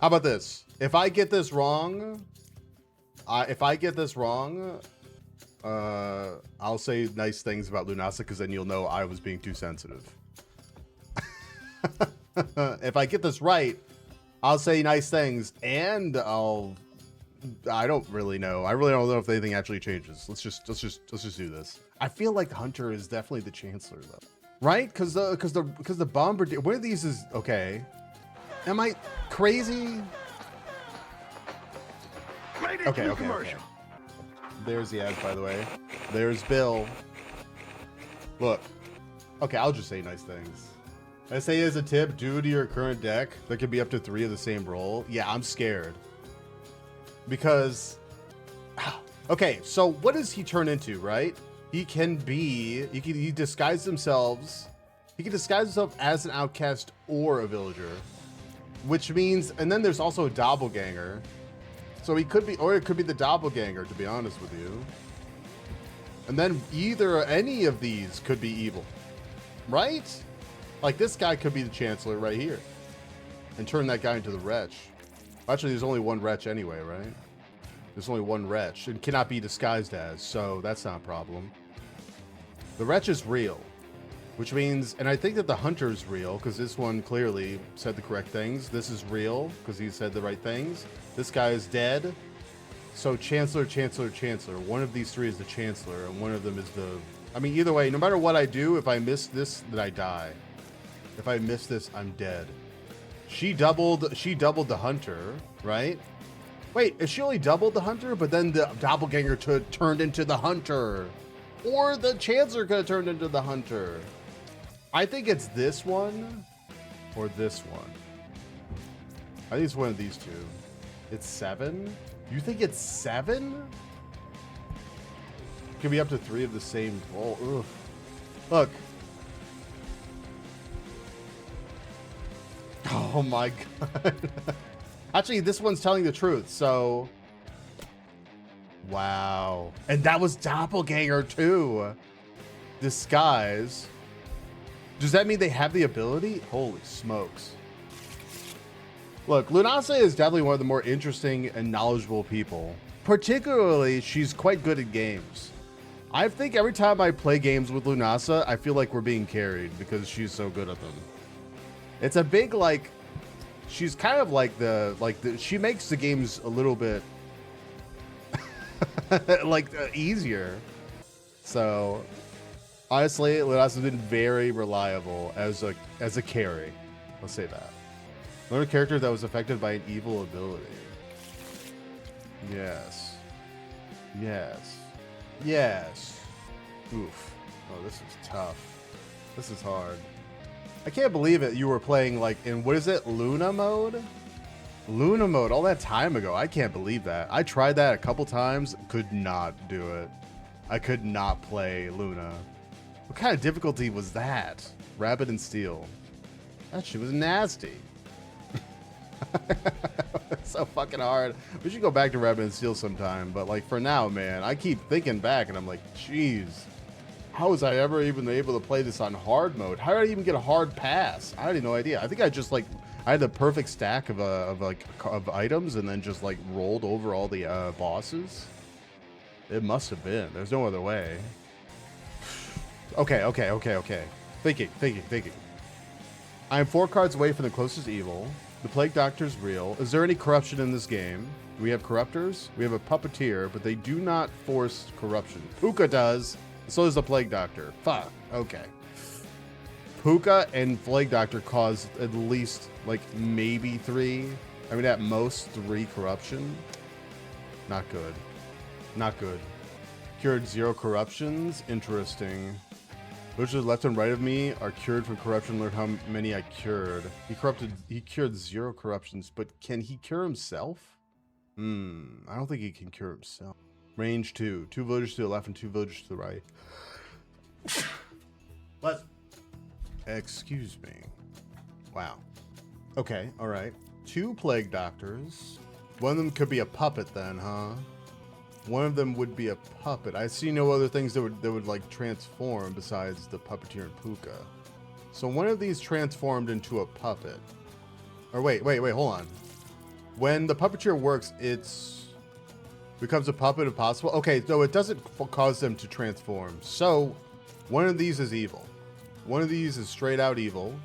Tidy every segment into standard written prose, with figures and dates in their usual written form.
How about this? If I get this wrong, I'll say nice things about Lunasa because then you'll know I was being too sensitive. If I get this right, I'll say nice things and I don't really know. I really don't know if anything actually changes. Let's just do this. I feel like Hunter is definitely the Chancellor though. Right? Because the Bombardier, one of these is okay. Am I crazy? Okay. There's the ads, by the way. There's Bill. Look. Okay, I'll just say nice things. I say as a tip, due to your current deck, there could be up to 3 of the same role. Yeah, I'm scared. Because, okay, so what does he turn into, right? He can disguise himself. He can disguise himself as an outcast or a villager, which means, and then there's also a doppelganger. So he could be, or it could be the doppelganger, to be honest with you. And then any of these could be evil, right? Like this guy could be the Chancellor right here and turn that guy into the wretch. Actually, there's only one wretch anyway, right? There's only one wretch and cannot be disguised as, so that's not a problem. The wretch is real, which means, and I think that the Hunter is real because this one clearly said the correct things. This is real because he said the right things. This guy is dead. So Chancellor. One of these 3 is the Chancellor and one of them is the, I mean, either way, no matter what I do, if I miss this, then I die. If I miss this, I'm dead. She doubled the Hunter, right? Wait, is she only doubled the Hunter? But then the doppelganger turned into the Hunter. Or the Chancellor could have turned into the Hunter. I think it's this one or this one. I think it's one of these 2. It's 7? You think it's 7? Could be up to 3 of the same role. Ugh. Look. Oh my god. Actually, this one's telling the truth, so... Wow. And that was doppelganger too. Disguise. Does that mean they have the ability? Holy smokes. Look, Lunasa is definitely one of the more interesting and knowledgeable people. Particularly, she's quite good at games. I think every time I play games with Lunasa, I feel like we're being carried because she's so good at them. It's a big, like, she's kind of like she makes the games a little bit easier. So honestly, Lunasa has been very reliable as a carry. Let's say that. Learn a character that was affected by an evil ability. Yes. Oof. Oh, this is tough. This is hard. I can't believe it. You were playing like in, what is it? Luna mode all that time ago. I can't believe that. I tried that a couple times. Could not do it. I could not play Luna. What kind of difficulty was that? Rapid and Steel. That shit was nasty. It's so fucking hard. We should go back to Rapid and Steel sometime. But like for now, man, I keep thinking back and I'm like, jeez. How was I ever even able to play this on hard mode? How did I even get a hard pass? I had no idea. I think I just like, I had the perfect stack of items and then just like rolled over all the bosses. It must have been. There's no other way. Okay. Thinking. I am 4 cards away from the closest evil. The Plague Doctor's real. Is there any corruption in this game? Do we have corruptors? We have a puppeteer, but they do not force corruption. Puka does. So does the Plague Doctor. Fuck. Okay. Puka and Plague Doctor caused at least, like, maybe 3. I mean, at most 3 corruption. Not good. Not good. Cured 0 corruptions. Interesting. Those to the left and right of me are cured from corruption. Learn how many I cured. He cured 0 corruptions, but can he cure himself? I don't think he can cure himself. Range 2. 2 villagers to the left and 2 villagers to the right. What? Excuse me. Wow. Okay, alright. 2 Plague Doctors. One of them could be a puppet then, huh? One of them would be a puppet. I see no other things that would like transform besides the puppeteer and Puka. So one of these transformed into a puppet. Or wait, hold on. when the puppeteer works, it's becomes a puppet if possible. Okay, so it doesn't cause them to transform. So one of these is evil. One of these is straight out evil.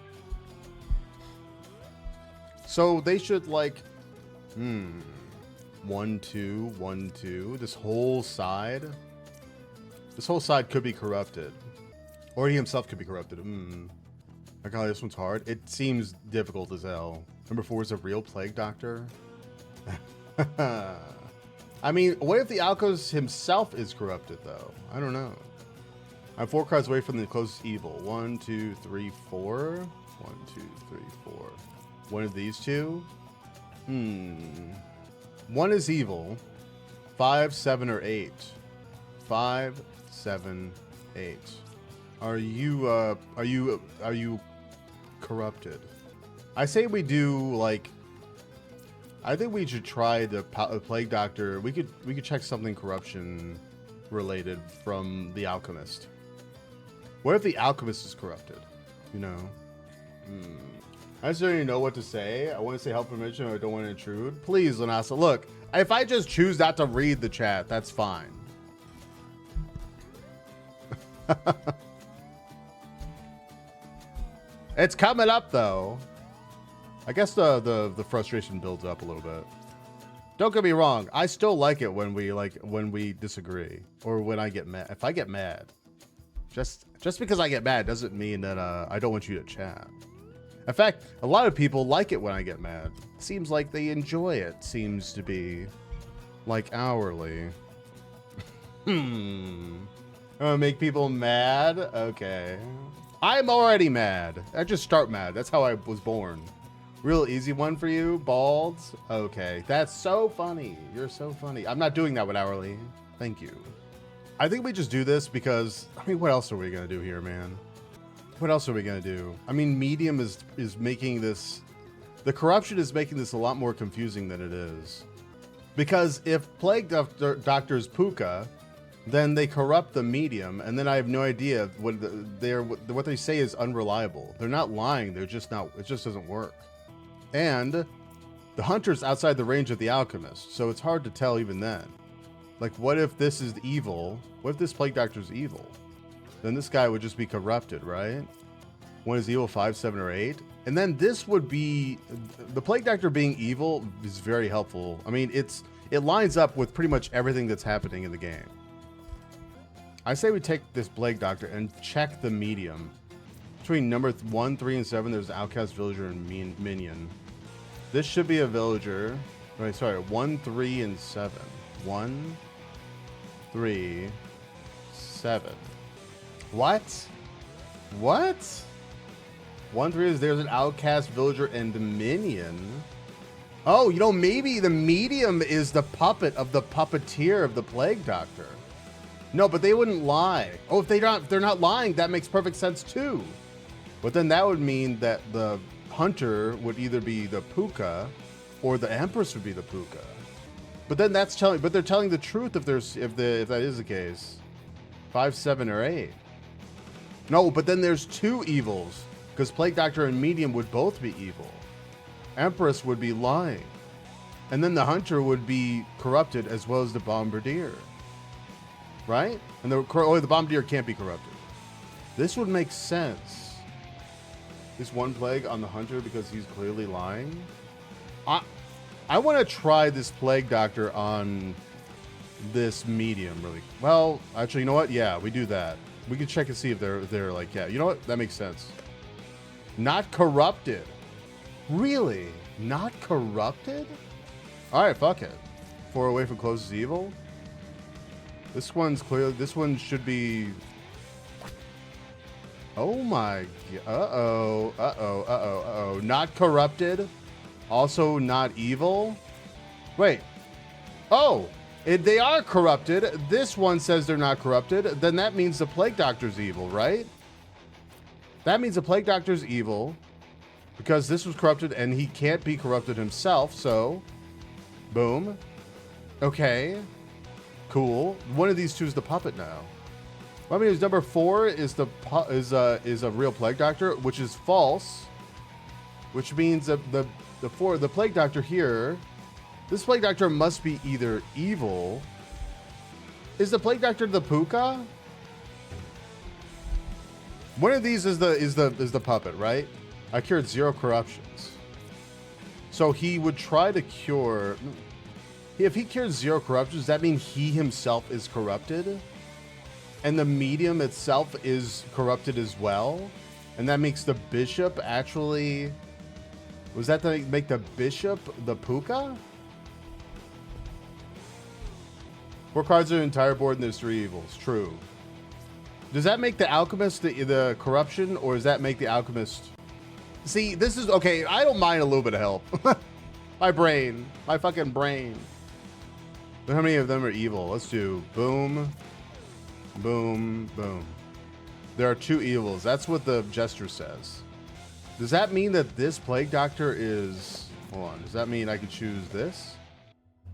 So they should like, 1, 2, 1, 2. This whole side could be corrupted. Or he himself could be corrupted. I got this one's hard. It seems difficult as hell. Number 4 is a real plague doctor. I mean, what if the alchemist himself is corrupted though? I don't know. I'm 4 cards away from the closest evil. 1, 2, 3, 4. 1, 2, 3, 4. One of these two? One is evil. 5, 7, or 8. 5, 7, 8. Are you corrupted? I say we do like. I think we should try the plague doctor. We could check something corruption related from the alchemist. What if the alchemist is corrupted? You know. I just don't even know what to say. I want to say help permission, or I don't want to intrude. Please, Lanasa, look. If I just choose not to read the chat, that's fine. It's coming up though. I guess the frustration builds up a little bit. Don't get me wrong. I still like it when we disagree or when I get mad. If I get mad, just because I get mad doesn't mean that I don't want you to chat. In fact, a lot of people like it when I get mad. Seems like they enjoy it. Seems to be like hourly. Make people mad? Okay. I'm already mad. I just start mad. That's how I was born. Real easy one for you, Balds. Okay, that's so funny. You're so funny. I'm not doing that with hourly. Thank you. I think we just do this because, I mean, what else are we gonna do here, man? What else are we gonna do? I mean, medium is making this, the corruption is making this a lot more confusing than it is. Because if plague doctor's Puka, then they corrupt the medium, and then I have no idea what what they say is unreliable. They're not lying. They're just not. It just doesn't work. And the hunter's outside the range of the alchemist, so it's hard to tell even then. Like, what if this is evil? What if this plague doctor's evil? Then this guy would just be corrupted, right? One is evil, 5, 7, or 8. And then this would be the plague doctor being evil is very helpful. I mean, it lines up with pretty much everything that's happening in the game. I say we take this plague doctor and check the medium. Between number 1, 3, and 7, there's outcast, villager, and minion. This should be a villager. Wait, sorry, 1, 3, and 7. 1, 3, 7. What? What? 1, 3 is there's an outcast, villager, and the minion. Oh, you know, maybe the medium is the puppet of the puppeteer of the plague doctor. No, but they wouldn't lie. Oh, if they're not lying, that makes perfect sense too. But then that would mean that the hunter would either be the Puka or the Empress would be the Puka. But then they're telling the truth if that is the case. 5, 7, or 8. No, but then there's 2 evils because plague doctor and medium would both be evil. Empress would be lying. And then the hunter would be corrupted as well as the bombardier. Right? And the bombardier can't be corrupted. This would make sense. Is 1 plague on the hunter because he's clearly lying? I want to try this plague doctor on this medium really. Well, actually, you know what? Yeah, we do that. We can check and see if they're like, yeah, you know what? That makes sense. Not corrupted. Really? Not corrupted? All right, fuck it. 4 away from closest evil. This one's clear. This one should be. Oh my. Uh-oh. Not corrupted. Also not evil. Wait. Oh, they are corrupted. This one says they're not corrupted. Then that means the plague doctor's evil, right? That means the plague doctor's evil because this was corrupted and he can't be corrupted himself. So, boom. Okay. Cool. One of these two is the puppet now. Well, I mean, number 4 is a real plague doctor, which is false. Which means the plague doctor here This plague doctor must be either evil. Is the plague doctor the puka? One of these is the puppet, right? I cured 0 corruptions. So he would try to cure. If he cures 0 corruptions, does that mean he himself is corrupted? And the medium itself is corrupted as well? And that makes the bishop actually... Was that to make the bishop the puka? 4 cards are the entire board and there's 3 evils. True. Does that make the alchemist the corruption, or does that make the alchemist... See, this is... Okay, I don't mind a little bit of help. My brain. My fucking brain. How many of them are evil? Let's do boom, boom, boom. There are 2 evils. That's what the gesture says. Does that mean that this plague doctor is... Hold on. Does that mean I can choose this?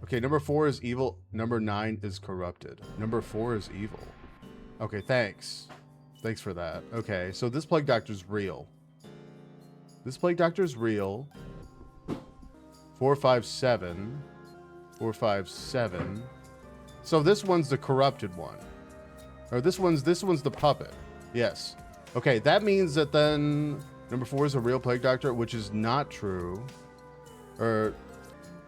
Okay, number 4 is evil. Number 9 is corrupted. Number 4 is evil. Okay, thanks. Thanks for that. Okay, so this plague doctor is real. This plague doctor is real. 4, 5, 7. 4, 5, 7. So this one's the corrupted one. Or this one's the puppet. Yes. Okay, that means that then number 4 is a real plague doctor, which is not true. Or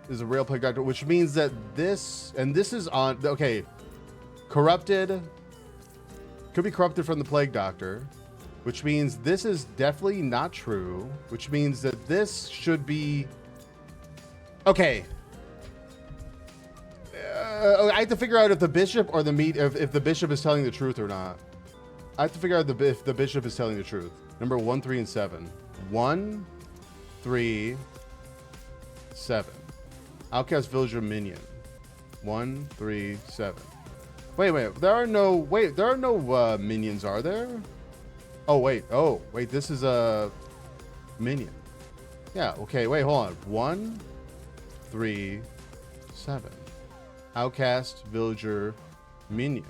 is a real plague doctor, which means that this, and this is on, okay, corrupted, could be corrupted from the plague doctor, which means this is definitely not true, which means that this should be, okay. I have to figure out if the bishop or if the bishop is telling the truth or not. I have to figure out if the bishop is telling the truth. Number 1, 3, and 7. 1, 3, 7. Outcast villager minion. 1, 3, 7. Wait. There are no minions, are there? Oh wait. This is a minion. Yeah. Okay. Wait. Hold on. 1, 3, 7. Outcast villager minion.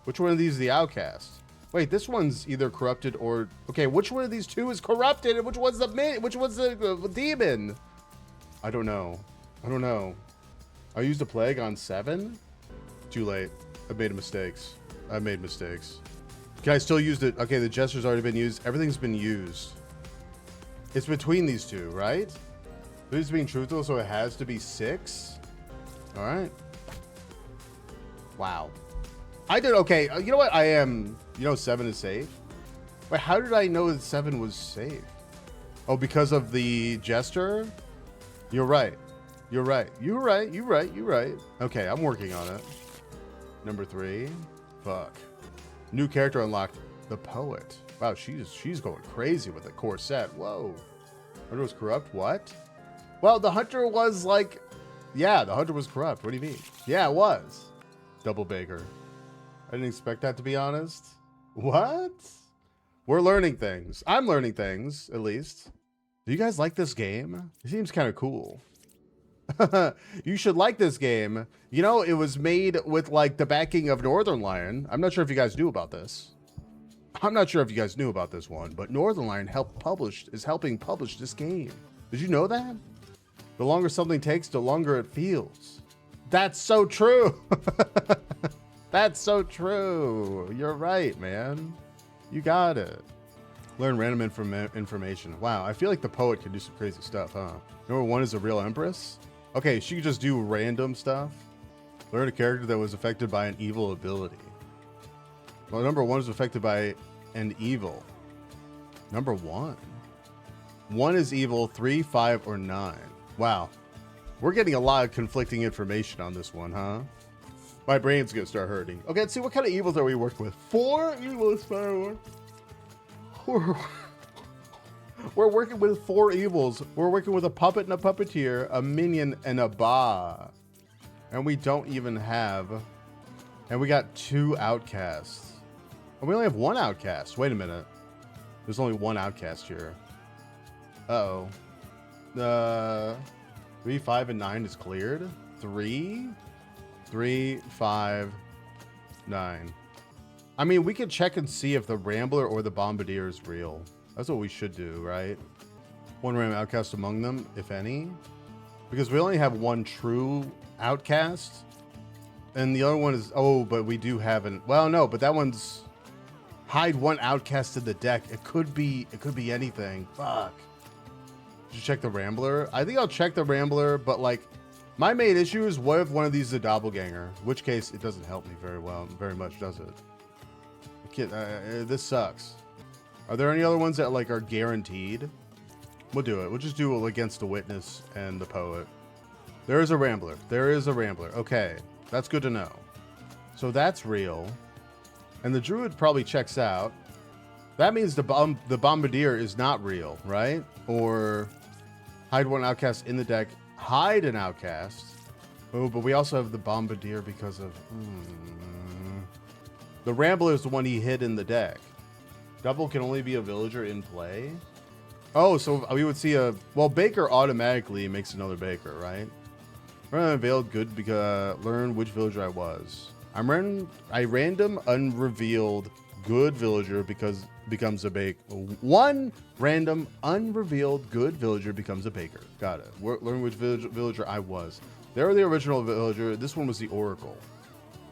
Which one of these is the outcast? Wait, this one's either corrupted or... Okay, which one of these 2 is corrupted and which one's the demon? I don't know. I used a plague on 7? Too late. I made mistakes. Can I still use it? Okay, the gesture's already been used. Everything's been used. It's between these 2, right? This is being truthful, so it has to be 6. All right. Wow. I did okay. You know what? I am. 7 is safe. Wait, how did I know that 7 was safe? Oh, because of the gesture? You're right. Okay, I'm working on it. Number 3. Fuck. New character unlocked. The poet. Wow, she's going crazy with the corset. Whoa. Hunter was corrupt. What? Well, the hunter was like... Yeah, the hunter was corrupt. What do you mean? Yeah, it was. Double baker. I didn't expect that, to be honest. What? We're learning things. I'm learning things, at least. Do you guys like this game? It seems kind of cool. You should like this game. It was made with like the backing of Northern Lion. I'm not sure if you guys knew about this. I'm not sure if you guys knew about this one, but Northern Lion is helping publish this game. Did you know that? The longer something takes, the longer it feels. That's so true. That's so true. You're right, man. You got it. Learn random information. Wow, I feel like the poet could do some crazy stuff, huh? Number 1 is a real empress. Okay, she could just do random stuff. Learn a character that was affected by an evil ability. Well, number 1 is affected by an evil. Number 1. 1 is evil, 3, 5, or 9. Wow. We're getting a lot of conflicting information on this one, huh? My brain's gonna start hurting. Okay, let's see, what kind of evils are we working with? 4 evils, firework. We're working with 4 evils. We're working with a puppet and a puppeteer, a minion and a ba. And we don't even have... And we got 2 outcasts. And we only have 1 outcast. Wait a minute. There's only 1 outcast here. Uh-oh. 3, 5, and 9 is cleared. 3, 5, 9. I mean, we could check and see if the Rambler or the Bombardier is real. That's what we should do, right? 1 random outcast among them, if any. Because we only have one true outcast. And the other one is, oh, but we do have an, well, no, but that one's hide one outcast in the deck. It could be anything. Fuck. Did you check the Rambler? I think I'll check the Rambler, but like, my main issue is what if one of these is a doppelganger? In which case, it doesn't help me very much, does it? Kid, this sucks. Are there any other ones that like are guaranteed? We'll do it. We'll just do it against the Witness and the Poet. There is a Rambler. There is a Rambler. Okay, that's good to know. So that's real. And the Druid probably checks out. That means the Bombardier is not real, right? Or hide one outcast in the deck. Hide an outcast. Oh, but we also have the Bombardier because of... The Rambler is the one he hid in the deck. Double can only be a villager in play. Oh, so we would see a... Well, Baker automatically makes another Baker, right? Unveiled good because learn which villager I was. I random unrevealed good villager because becomes a Baker. One random unrevealed good villager becomes a Baker. Got it. Learn which villager I was. They were the original villager. This one was the Oracle.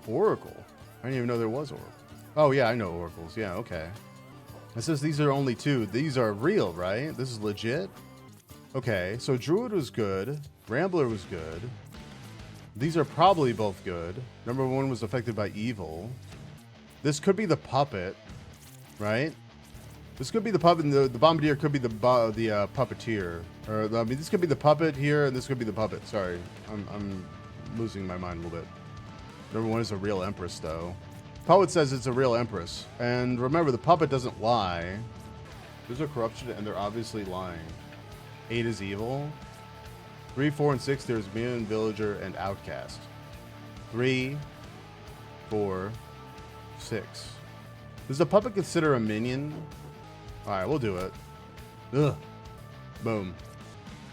Oracle? I didn't even know there was Oracle. Oh, yeah, I know Oracles. Yeah, okay. It says these are only two. These are real, right? This is legit? Okay, so Druid was good. Rambler was good. These are probably both good. Number one was affected by evil. This could be the puppet, right? This could be the puppet, and the Bombardier could be the puppeteer. Or I mean, this could be the puppet here, and this could be the puppet. Sorry, I'm losing my mind a little bit. Number one is a real Empress, though. Poet says it's a real Empress, and remember, the puppet doesn't lie. There's a corruption, and they're obviously lying. 8 is evil. 3, 4, and 6, there's Minion, Villager, and Outcast. 3, 4, 6. Does the puppet consider a minion? Alright, we'll do it. Ugh. Boom.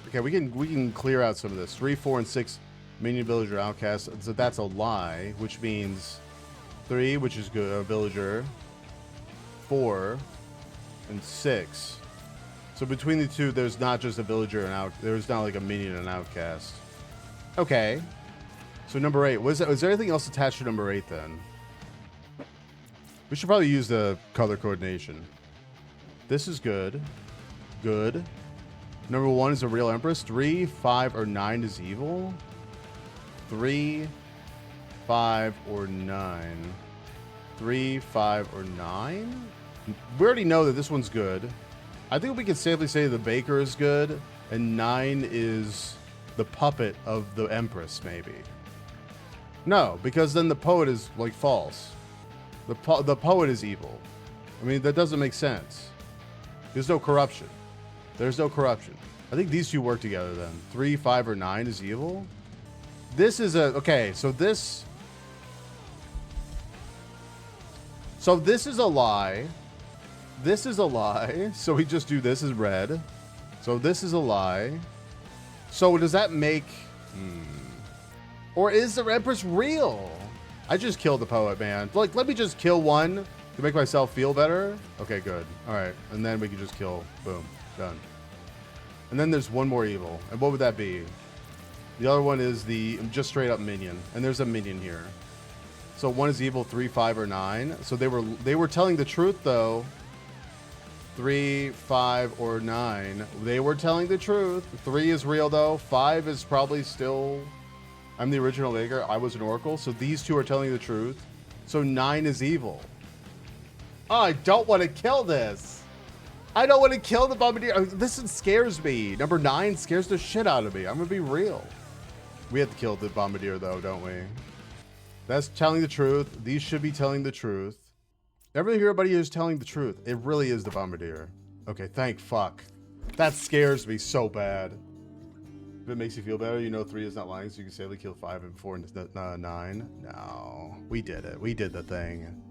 Okay, we can clear out some of this. 3, 4, and 6, Minion, Villager, Outcast. So that's a lie, which means 3, which is good, a Villager. 4, and 6. So between the two, there's not just a villager and there's not like a minion and outcast. Okay. So number 8. Was there anything else attached to number 8 then? We should probably use the color coordination. This is good. Good. Number 1 is a real Empress. 3, 5, or 9 is evil. 3, 5, or 9. 3, 5, or 9? We already know that this one's good. I think we can safely say the Baker is good, and 9 is the puppet of the Empress, maybe. No, because then the Poet is, like, false. The Poet is evil. I mean, that doesn't make sense. There's no corruption. There's no corruption. I think these two work together, then. 3, 5, or 9 is evil? This is a... Okay, so this... So this is a lie. This is a lie. So we just do this as red. So this is a lie. So does that make... Or is the Empress real? I just killed the Poet, man. Like, let me just kill one to make myself feel better. Okay, good. All right. And then we can just kill. Boom. Done. And then there's one more evil. And what would that be? The other one is the just straight up minion. And there's a minion here. So 1 is evil, 3, 5, or 9. So they were telling the truth, though. 3, 5, or 9. They were telling the truth. 3 is real, though. 5 is probably still... I'm the original Baker. I was an Oracle. So these two are telling the truth. So 9 is evil. Oh, I don't want to kill this. I don't want to kill the Bombardier. This scares me. Number 9 scares the shit out of me. I'm going to be real. We have to kill the Bombardier, though, don't we? That's telling the truth. These should be telling the truth. Everybody is telling the truth. It really is the Bombardier. Okay, thank fuck. That scares me so bad. If it makes you feel better, you know 3 is not lying, so you can safely kill 5 and 4 and 9. No, we did it. We did the thing.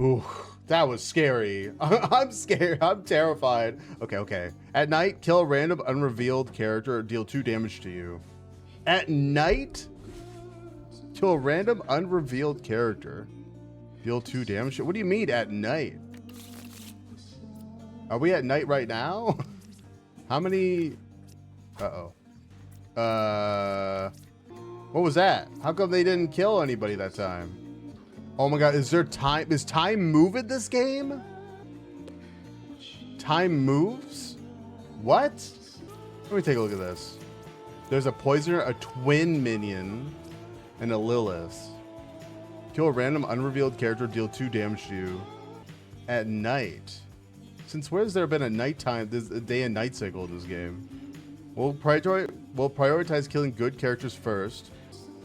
Ooh, that was scary. I'm scared. I'm terrified. Okay. At night, kill a random unrevealed character or deal 2 damage to you. At night? To a random unrevealed character. Deal 2 damage. What do you mean at night? Are we at night right now? How many? Uh-oh. What was that? How come they didn't kill anybody that time? Oh my god, is there time? Is time move in this game? Time moves? What? Let me take a look at this. There's a poisoner, a twin minion, and a Lilith. Kill a random unrevealed character, deal 2 damage to you at night. Since where has there been a nighttime, this a day and night cycle in this game? We'll prioritize killing good characters first.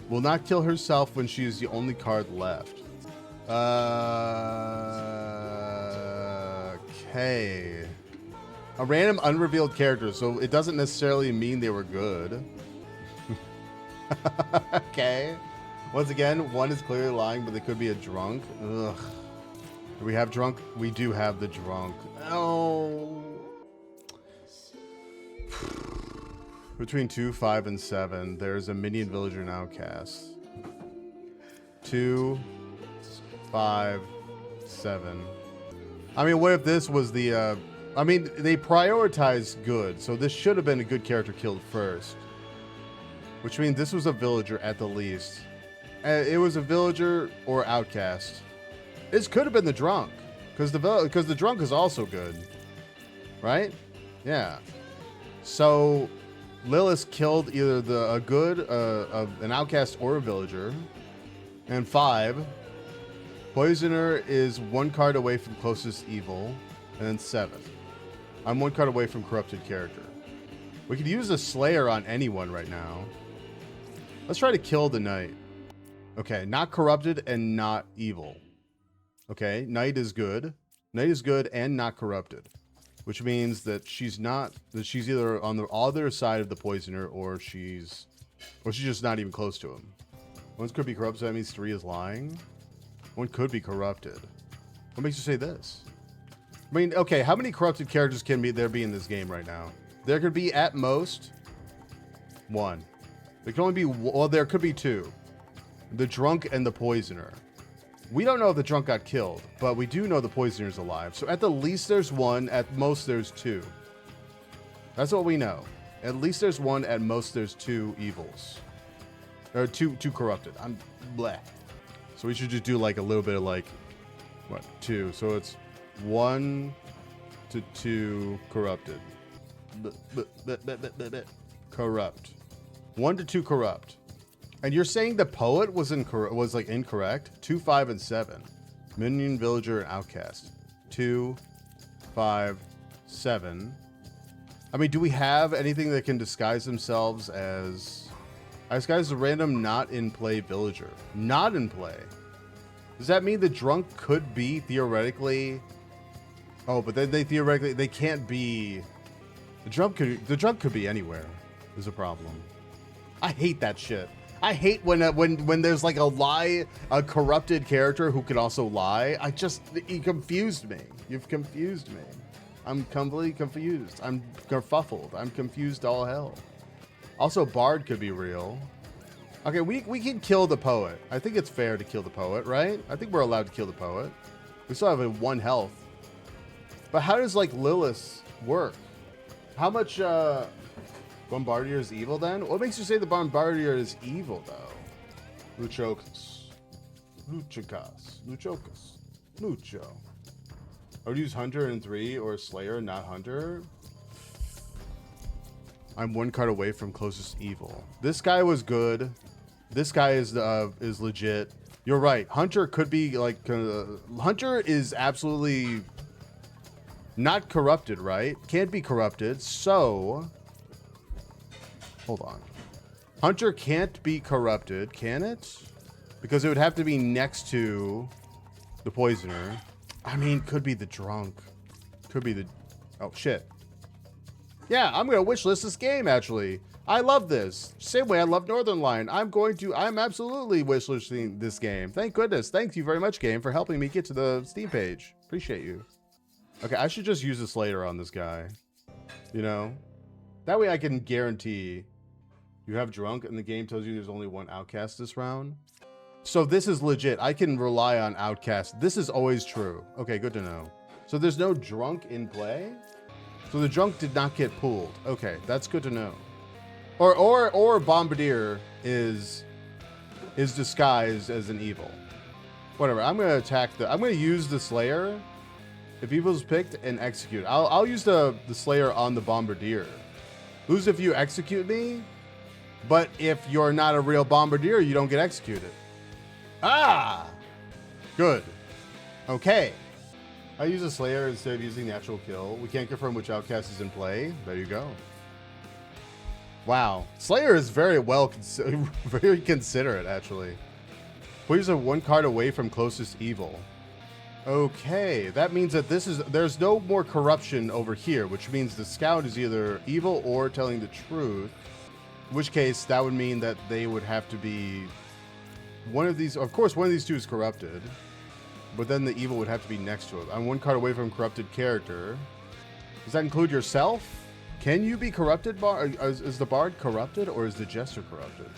Will not kill herself when she is the only card left. Okay. A random unrevealed character, so it doesn't necessarily mean they were good. Okay. Once again, one is clearly lying, but they could be a drunk. Ugh. Do we have drunk? We do have the drunk. Oh. Between 2, 5, and 7, there's a minion, villager, and outcast. 2, 5, 7. I mean, what if this was the, I mean, they prioritized good, so this should have been a good character killed first. Which means this was a villager at the least. It was a villager or outcast. This could have been the drunk, because the drunk is also good, right? Yeah. So Lilith killed either an outcast or a villager. And 5, poisoner is 1 card away from closest evil. And then 7, I'm 1 card away from corrupted character. We could use a slayer on anyone right now. Let's try to kill the knight. Okay, not corrupted and not evil. Okay, knight is good. Knight is good and not corrupted, which means that she's either on the other side of the poisoner or she's just not even close to him. One could be corrupted, so that means 3 is lying. One could be corrupted. What makes you say this? I mean, okay, how many corrupted characters can there be in this game right now? There could be at most 1. There can only be, well, there could be 2. The drunk and the poisoner. We don't know if the drunk got killed, but we do know the poisoner is alive. So at the least there's 1, at most there's 2. That's what we know. At least there's 1, at most there's 2 evils. Or 2 corrupted. I'm bleh. So we should just do like a little bit of like, what, 2. So it's 1 to 2 corrupted. Corrupt. 1 to 2 corrupt. And you're saying the poet was incorrect? 2, 5, and 7. Minion, villager, and outcast. 2, 5, 7. I mean, do we have anything that can disguise themselves as... I disguise a random not in play villager. Not in play. Does that mean the drunk could be theoretically... Oh, but then they can't be... The drunk could be anywhere. Is a problem. I hate that shit. I hate when there's like a corrupted character who can also lie. You confused me. You've confused me. I'm completely confused. I'm kerfuffled. I'm confused all hell. Also, Bard could be real. Okay, we can kill the poet. I think it's fair to kill the poet, right? I think we're allowed to kill the poet. We still have 1 health. But how does like Lilith work? How much Bombardier is evil then? What makes you say the Bombardier is evil though? Luchocus. Lucho. I would use Hunter in 3 or Slayer, not Hunter. I'm 1 card away from closest evil. This guy was good. This guy is legit. You're right. Hunter could be like Hunter is absolutely not corrupted, right? Can't be corrupted. So hold on. Hunter can't be corrupted, can it? Because it would have to be next to the poisoner. I mean, could be the drunk. Could be the... Oh, shit. Yeah, I'm going to wishlist this game, actually. I love this. Same way I love Northern Line. I'm absolutely wishlisting this game. Thank goodness. Thank you very much, game, for helping me get to the Steam page. Appreciate you. Okay, I should just use this later on this guy. You know? That way I can guarantee you have drunk and the game tells you there's only 1 outcast this round. So this is legit. I can rely on outcast. This is always true. Okay, good to know. So there's no drunk in play? So the drunk did not get pulled. Okay, that's good to know. Or Bombardier is disguised as an evil. Whatever. I'm gonna attack the. I'm gonna use the Slayer. If evil's picked and execute, I'll use the Slayer on the Bombardier. Lose if you execute me, but if you're not a real Bombardier, you don't get executed. Ah, good. Okay. I use a Slayer instead of using the actual kill. We can't confirm which outcast is in play. There you go. Wow, Slayer is very very considerate actually. Please are one card away from closest evil. Okay, that means that there's no more corruption over here, which means the scout is either evil or telling the truth. In which case, that would mean that they would have to be one of these. Of course, one of these two is corrupted, but then the evil would have to be next to it. I'm one card away from corrupted character. Does that include yourself? Can you be corrupted? Is the bard corrupted or is the jester corrupted?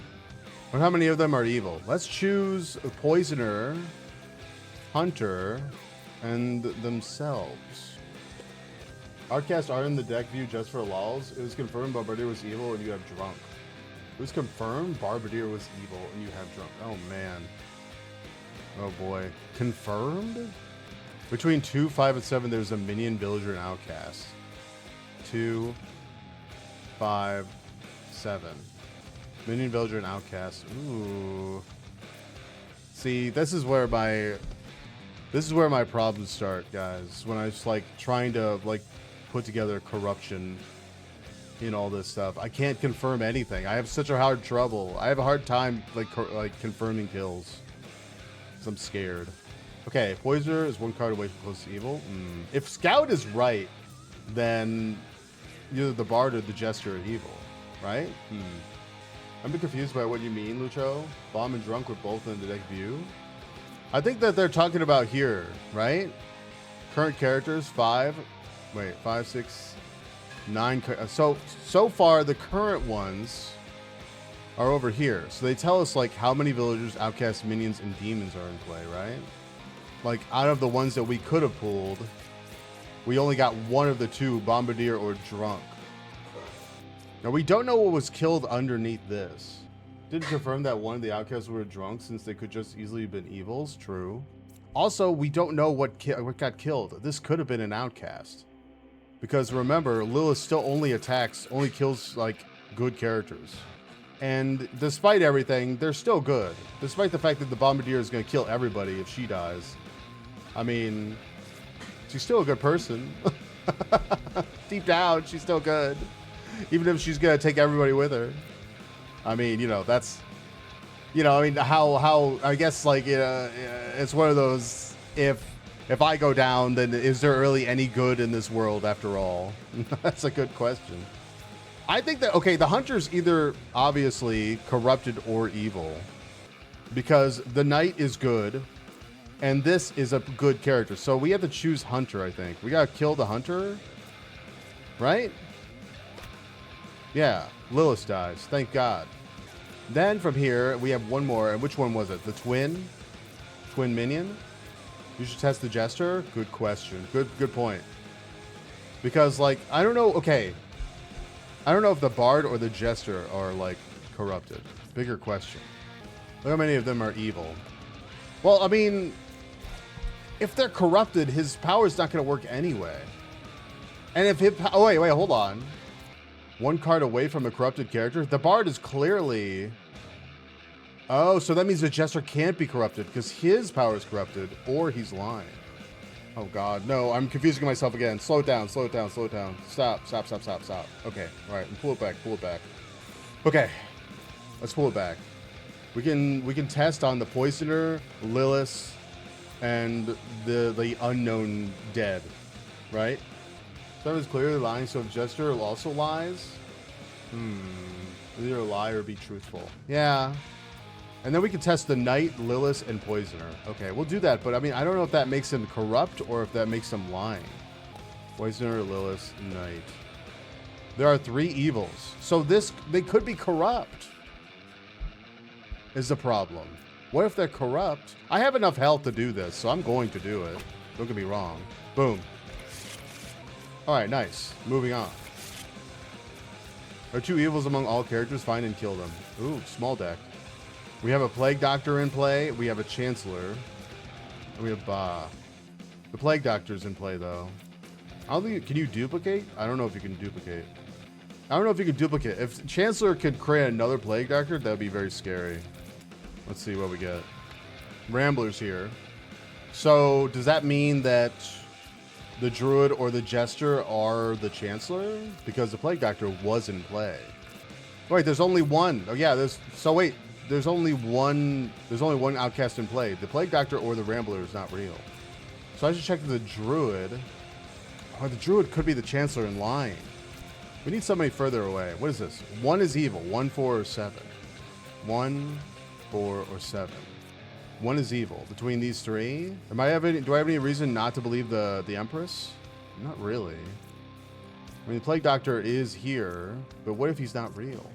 But how many of them are evil? Let's choose a poisoner, hunter, and themselves. Outcasts are in the deck view just for lols. It was confirmed Bombardier was evil and you have drunk. It was confirmed Bombardier was evil and you have drunk. Oh man. Oh boy. Confirmed? Between 2, 5, and 7, there's a minion, villager, and outcast. 2, 5, 7. Minion, villager, and outcast. Ooh. See, this is where my problems start, guys. When I was like trying to like put together corruption in all this stuff. I can't confirm anything. I have such a hard trouble. I have a hard time like confirming kills. 'Cause I'm scared. Okay, Poisoner is one card away from close to evil. If Scout is right, then either the Bard or the Jester are evil, right? I'm a bit confused by what you mean, Lucho. Bomb and Drunk were both in the deck view. I think that they're talking about here, right? Current characters, 5, 6, 9. So far, the current ones are over here. So they tell us like how many villagers, outcasts, minions, and demons are in play, right? Like out of the ones that we could have pulled, we only got one of the two, Bombardier or Drunk. Now we don't know what was killed underneath this. Didn't confirm that one of the outcasts were drunk since they could just easily have been evils. True. Also, we don't know what got killed. This could have been an outcast. Because remember, Lilith still only kills like good characters. And despite everything, they're still good. Despite the fact that the Bombardier is going to kill everybody if she dies. I mean, she's still a good person. Deep down, she's still good. Even if she's going to take everybody with her. I mean, you know, that's, you know, I mean, how, I guess, like, it's one of those, if I go down, then is there really any good in this world after all? That's a good question. I think that, okay, the Hunter's either obviously corrupted or evil. Because the Knight is good, and this is a good character. So we have to choose Hunter, I think. We gotta kill the Hunter, right? Yeah, Lilith dies, thank God. Then from here, we have one more, and which one was it? The twin minion? You should test the Jester? Good question, good point. Because, like, I don't know, okay. I don't know if the Bard or the Jester are, like, corrupted. Bigger question. Look how many of them are evil. Well, I mean, if they're corrupted, his power's not going to work anyway. And if oh, wait, hold on. One card away from a corrupted character? The Bard is clearly... Oh, so that means the Jester can't be corrupted because his power is corrupted, or he's lying. Oh God, no, I'm confusing myself again. Slow it down, slow it down, slow it down. Stop. Okay, all right, and pull it back. Okay, let's pull it back. We can test on the Poisoner, Lilith, and the unknown dead, right? That is clearly lying, so if Jester also lies, either lie or be truthful. Yeah. And then we can test the Knight, Lilith, and Poisoner. Okay, we'll do that, but I mean, I don't know if that makes him corrupt or if that makes him lying. Poisoner, Lilith, Knight. There are 3 evils. So they could be corrupt, is the problem. What if they're corrupt? I have enough health to do this, so I'm going to do it. Don't get me wrong. Boom. All right, nice. Moving on. Are two evils among all characters? Find and kill them. Ooh, small deck. We have a Plague Doctor in play. We have a Chancellor. And we have Ba. The Plague Doctor's in play, though. I don't think... Can you duplicate? I don't know if you can duplicate. I don't know if you can duplicate. If Chancellor could create another Plague Doctor, that would be very scary. Let's see what we get. Rambler's here. So, does that mean that the Druid or the Jester are the Chancellor? Because the Plague Doctor was in play. Wait, there's only one. Oh, yeah, there's... So, wait. There's only one outcast in play. The Plague Doctor or the Rambler is not real. So I should check the Druid. Oh, the Druid could be the Chancellor in line. We need somebody further away. What is this? 1 is evil. 1, 4, or 7. 1, 4, or 7. 1 is evil. Between these three, do I have any reason not to believe the Empress? Not really. I mean, the Plague Doctor is here, but what if he's not real?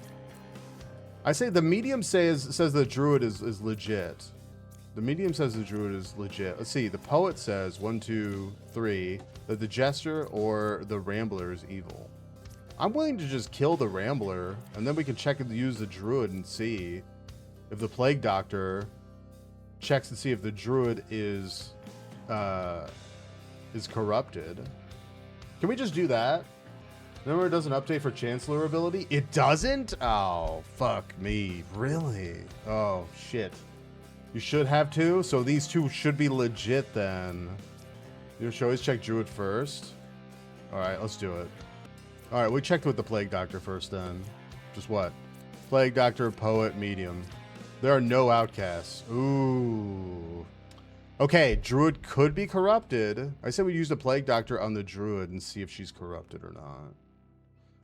I say the medium says the Druid is legit. The medium says the Druid is legit. Let's see. The poet says 1, 2, 3 that the Jester or the Rambler is evil. I'm willing to just kill the Rambler, and then we can check and use the Druid and see if the Plague Doctor checks and see if the Druid is corrupted. Can we just do that? Remember, it doesn't update for Chancellor ability? It doesn't? Oh, fuck me. Really? Oh, shit. You should have two? So these two should be legit then. You should always check Druid first. Alright, let's do it. Alright, we checked with the Plague Doctor first then. Just what? Plague Doctor, Poet, Medium. There are no outcasts. Ooh. Okay, Druid could be corrupted. I said we use the Plague Doctor on the Druid and see if she's corrupted or not.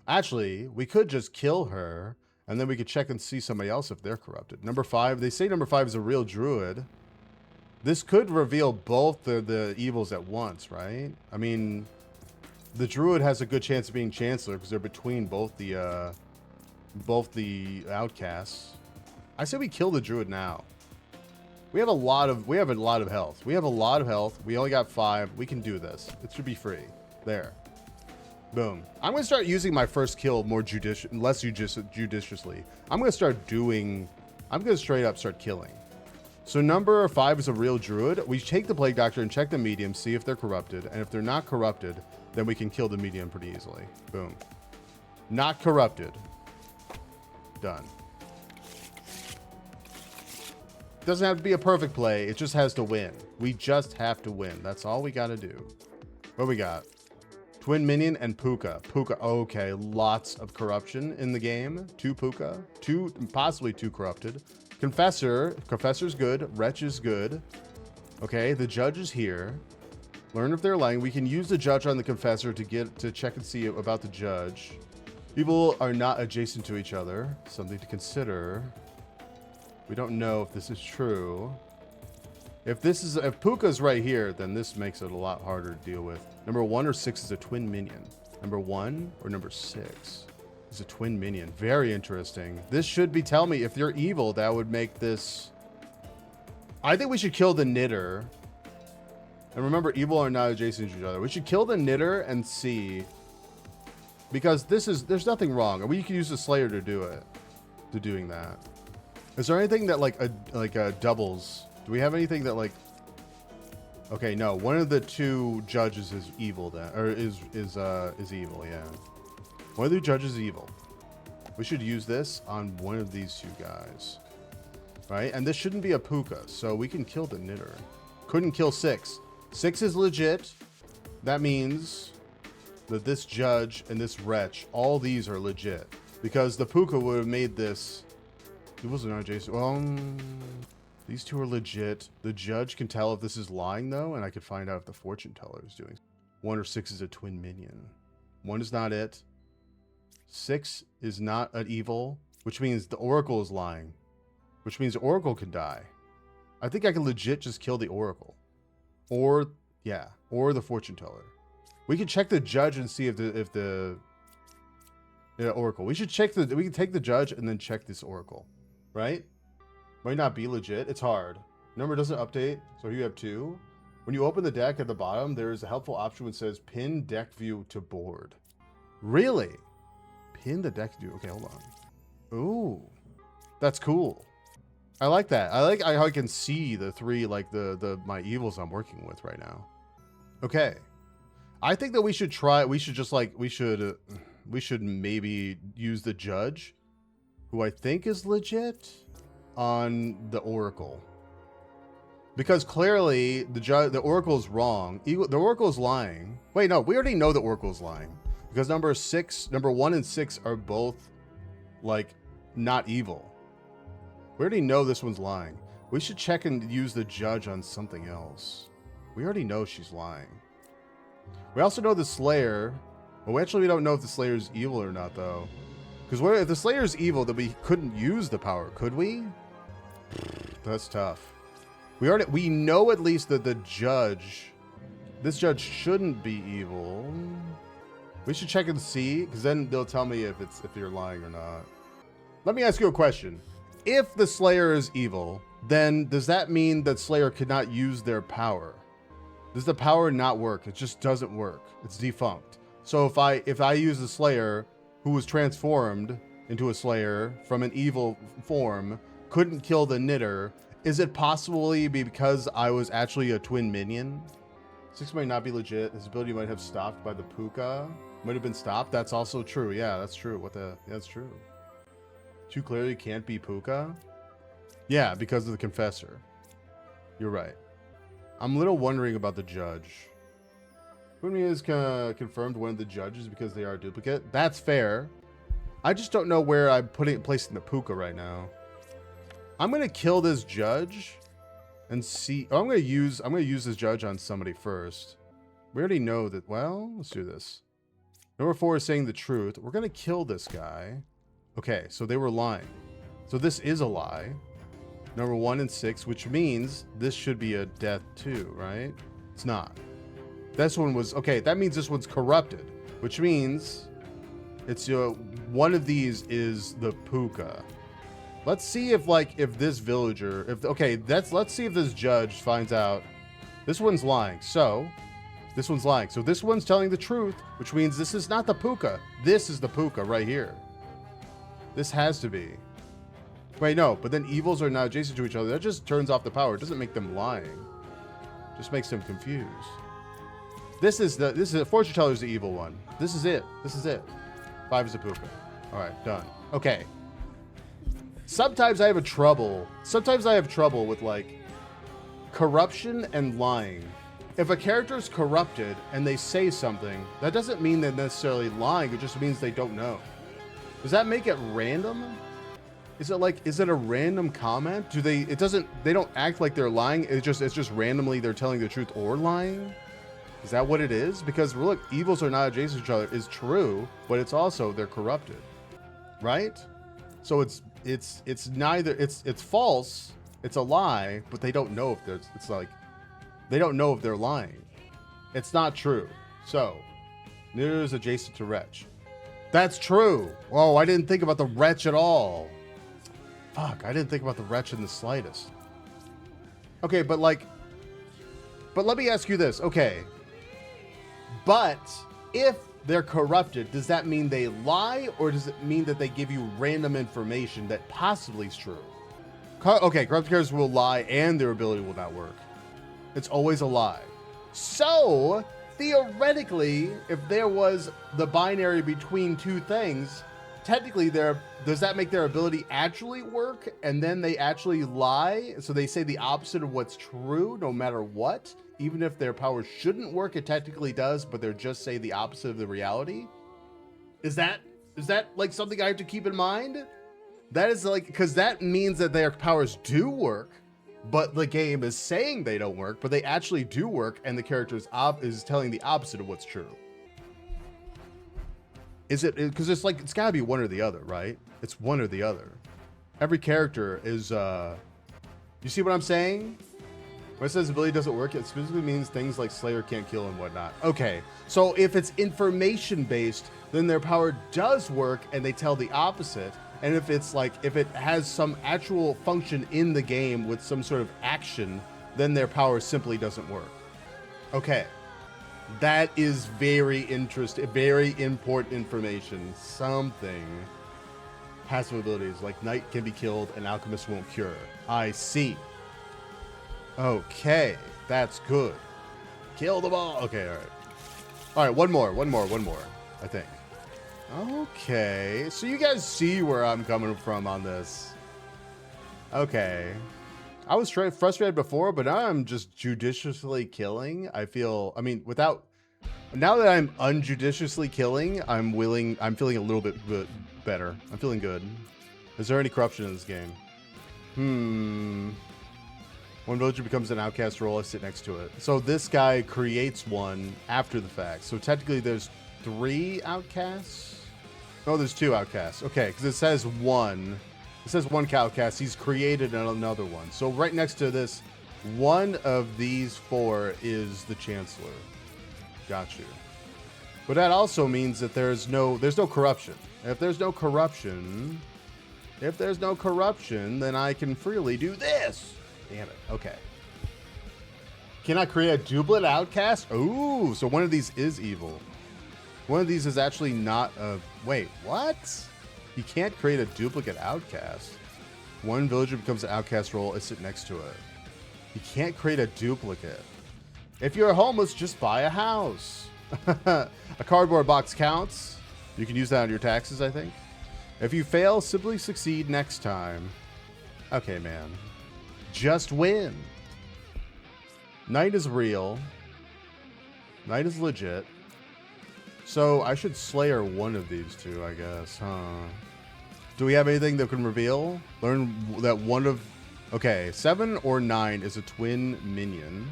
Actually, we could just kill her, and then we could check and see somebody else if they're corrupted. Number 5, they say number 5 is a real Druid. This could reveal both the evils at once, right? I mean, the Druid has a good chance of being Chancellor because they're between both the outcasts. I say we kill the Druid now. We have a lot of health. We have a lot of health. We only got 5. We can do this. It should be free. There. Boom. I'm going to start using my first kill less judiciously. I'm going to straight up start killing. So number 5 is a real Druid. We take the Plague Doctor and check the medium, see if they're corrupted. And if they're not corrupted, then we can kill the medium pretty easily. Boom. Not corrupted. Done. Doesn't have to be a perfect play. It just has to win. We just have to win. That's all we got to do. What we got? Twin Minion and Puka. Puka. Okay, lots of corruption in the game. 2 Puka. Possibly 2 corrupted. Confessor. Confessor's good. Wretch is good. Okay, the Judge is here. Learn if they're lying. We can use the Judge on the Confessor to check and see about the Judge. People are not adjacent to each other. Something to consider. We don't know if this is true. If Puka's right here, then this makes it a lot harder to deal with. Number 1 or 6 is a twin minion. Number 1 or number 6 is a twin minion. Very interesting. This should be tell me if they're evil, that would make this. I think we should kill the Knitter. And remember, evil are not adjacent to each other. We should kill the Knitter and see. Because there's nothing wrong. We can use the Slayer to do it. To doing that. Is there anything that like doubles? Do we have anything that like? Okay, no. One of the 2 judges is evil then, or is evil. Yeah, one of the judges is evil. We should use this on one of these 2 guys, right? And this shouldn't be a Puka, so we can kill the Knitter. Couldn't kill 6. 6 is legit. That means that this Judge and this Wretch, all these are legit because the Puka would have made this. It wasn't adjacent. These 2 are legit. The Judge can tell if this is lying, though, and I could find out if the Fortune Teller is doing. 1 or 6 is a twin minion. 1 is not it. 6 is not an evil, which means the Oracle is lying, which means the Oracle can die. I think I can legit just kill the Oracle. Or the Fortune Teller. We can check the Judge and see if the Oracle. We should check we can take the Judge and then check this Oracle. Right? Might not be legit. It's hard. Number doesn't update, so you have 2. When you open the deck at the bottom, there is a helpful option which says pin deck view to board. Really? in the deck do? Okay, hold on. Ooh, that's cool. I like that. I like how I can see the three, like my evils I'm working with right now. Okay. I think that we should try, we should maybe use the judge, who I think is legit, on the Oracle. Because clearly the Oracle is wrong. The Oracle is lying. Wait, no, we already know the Oracle is lying. Because number 1 and 6 are both, like, not evil. We already know this one's lying. We should check and use the judge on something else. We already know she's lying. We also know the Slayer. Well, we don't know if the Slayer is evil or not, though. Because if the Slayer is evil, then we couldn't use the power, could we? That's tough. We know at least that the judge, this judge shouldn't be evil. We should check and see, because then they'll tell me if you're lying or not. Let me ask you a question. If the Slayer is evil, then does that mean that Slayer could not use their power? Does the power not work? It just doesn't work. It's defunct. So if I use the Slayer, who was transformed into a Slayer from an evil form, couldn't kill the Knitter, is it possibly because I was actually a twin minion? 6 might not be legit. His ability might have stopped by the Puka. Might have been stopped. That's also true. Yeah, that's true. Yeah, that's true. 2 clearly can't be Puka. Yeah, because of the Confessor. You're right. I'm a little wondering about the judge. Kumi is confirmed one of the judges because they are a duplicate. That's fair. I just don't know where I'm placing the Puka right now. I'm gonna kill this judge and see. Oh, I'm gonna use this judge on somebody first. We already know that. Well, let's do this. Number 4 is saying the truth. We're gonna kill this guy. Okay, so they were lying. So this is a lie. Number 1 and 6, which means this should be a death too, right? It's not. This one was okay. That means this one's corrupted, which means it's one of these is the Puka. Let's see if this villager, let's see if this judge finds out this one's lying. So this one's lying. So this one's telling the truth, which means this is not the Puka. This is the Puka right here. This has to be. Wait, no, but then evils are not adjacent to each other. That just turns off the power. It doesn't make them lying. It just makes them confused. This is a fortune teller is the evil one. This is it. 5 is a Puka. All right, done. Okay. Sometimes I have trouble with like corruption and lying. If a character is corrupted and they say something, that doesn't mean they're necessarily lying. It just means they don't know. Does that make it random? Is it a random comment? They don't act like they're lying. It's just randomly they're telling the truth or lying. Is that what it is? Because look, evils are not adjacent to each other is true, but it's also they're corrupted, right? So it's neither. It's false. It's a lie, but they don't know if they don't know if they're lying. It's not true. So neither is adjacent to wretch. That's true. Oh, I didn't think about the wretch at all. Fuck, I didn't think about the wretch in the slightest. Okay, but let me ask you this. Okay, but if they're corrupted, does that mean they lie, or does it mean that they give you random information that possibly is true? Okay, corrupt characters will lie and their ability will not work. It's always a lie. So, theoretically, if there was the binary between two things, technically does that make their ability actually work and then they actually lie? So they say the opposite of what's true no matter what? Even if their power shouldn't work, it technically does, but they're just say the opposite of the reality? Is that like something I have to keep in mind? That is like, because that means that their powers do work, but the game is saying they don't work, but they actually do work, and the character is telling the opposite of what's true. Is it, because it's gotta be one or the other, right? It's one or the other. Every character is, you see what I'm saying? When it says ability doesn't work, it specifically means things like Slayer can't kill and whatnot. Okay, so if it's information based, then their power does work and they tell the opposite. And if it's if it has some actual function in the game with some sort of action, then their power simply doesn't work. Okay. That is very interesting, very important information. Something. Passive abilities, like Knight can be killed and Alchemist won't cure. I see. Okay, that's good. Kill them all. Okay, all right. All right, one more, I think. Okay, so you guys see where I'm coming from on this. Okay. I was frustrated before, but now I'm just judiciously killing. I mean, now that I'm unjudiciously killing, I'm feeling a little bit better. I'm feeling good. Is there any corruption in this game? One villager becomes an outcast role, I sit next to it. So this guy creates one after the fact. So technically there's 3 outcasts? No, there's 2 outcasts. Okay, because it says 1. It says 1 outcast. He's created another one. So right next to this, one of these 4 is the Chancellor. Got you. But that also means that there's no corruption. If there's no corruption, then I can freely do this. Damn it. Okay. Can I create a duplicate outcast? Ooh, so one of these is evil. One of these is actually not a... Wait, what? You can't create a duplicate outcast. One villager becomes an outcast role. I sit next to it. You can't create a duplicate. If you're homeless, just buy a house. A cardboard box counts. You can use that on your taxes, I think. If you fail, simply succeed next time. Okay, man. Just win. Knight is real. Knight is legit. So I should Slayer one of these 2, I guess, huh? Do we have anything that can reveal? Learn that one of... Okay, 7 or 9 is a twin minion.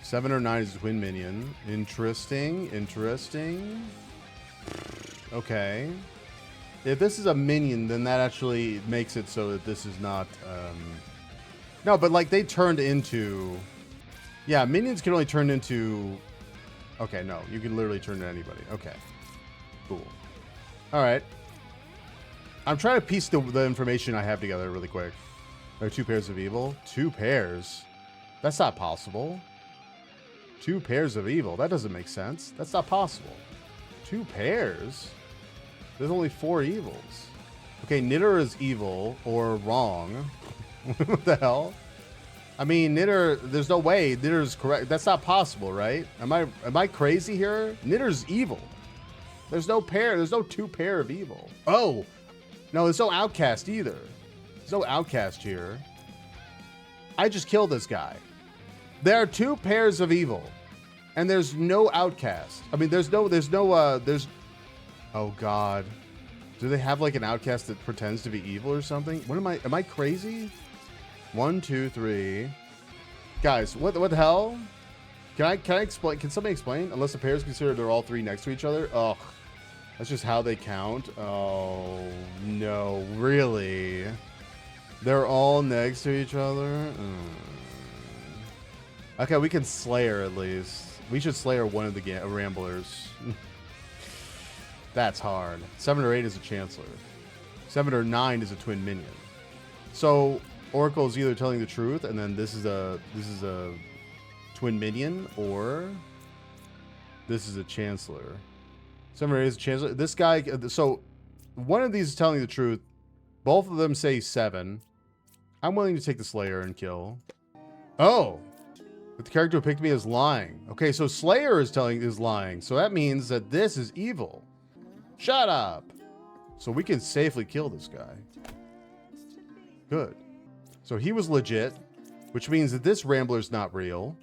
7 or 9 is a twin minion. Interesting. Okay. If this is a minion, then that actually makes it so that this is not... No, but like they turned into... Yeah, minions can only turn into... Okay, no. You can literally turn to anybody. Okay. Cool. Alright. I'm trying to piece the information I have together really quick. There are 2 pairs of evil. 2 pairs? That's not possible. 2 pairs of evil. That doesn't make sense. That's not possible. 2 pairs? There's only 4 evils. Okay, Knitter is evil or wrong. What the hell? I mean, Knitter, there's no way Knitter's correct. That's not possible, right? Am I crazy here? Knitter's evil. There's no 2 pair of evil. Oh, no, there's no outcast either. There's no outcast here. I just killed this guy. There are 2 pairs of evil, and there's no outcast. I mean, there's. Oh God, do they have like an outcast that pretends to be evil or something? What am I crazy? 1, 2, 3. Guys, what the hell? Can I explain? Can somebody explain? Unless the pair is considered they're all 3 next to each other. Ugh. That's just how they count. Oh no, really? They're all next to each other? Okay, we can Slayer at least. We should Slayer one of the Ramblers. That's hard. 7 or 8 is a Chancellor. 7 or 9 is a twin minion. So Oracle is either telling the truth, and then this is a twin minion, or this is a Chancellor. 7 or 8 is a Chancellor. This guy. So one of these is telling the truth. Both of them say 7. I'm willing to take the Slayer and kill. Oh, but the character who picked me is lying. Okay, so Slayer is lying. So that means that this is evil. Shut up. So we can safely kill this guy. Good. So he was legit, which means that this Rambler is not real.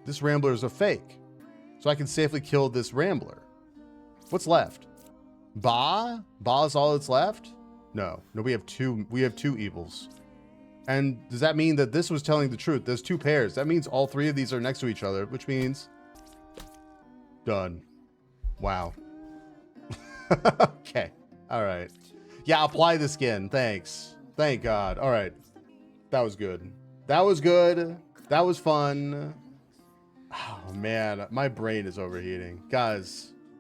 This Rambler is a fake. So I can safely kill this Rambler. What's left? Ba? Ba is all that's left? No, we have 2. We have 2 evils. And does that mean that this was telling the truth? There's 2 pairs. That means all 3 of these are next to each other, which means done. Wow. Okay. All right. Yeah, apply the skin. Thanks. Thank God. All right. That was good. That was good. That was fun. Oh, man. My brain is overheating. Guys,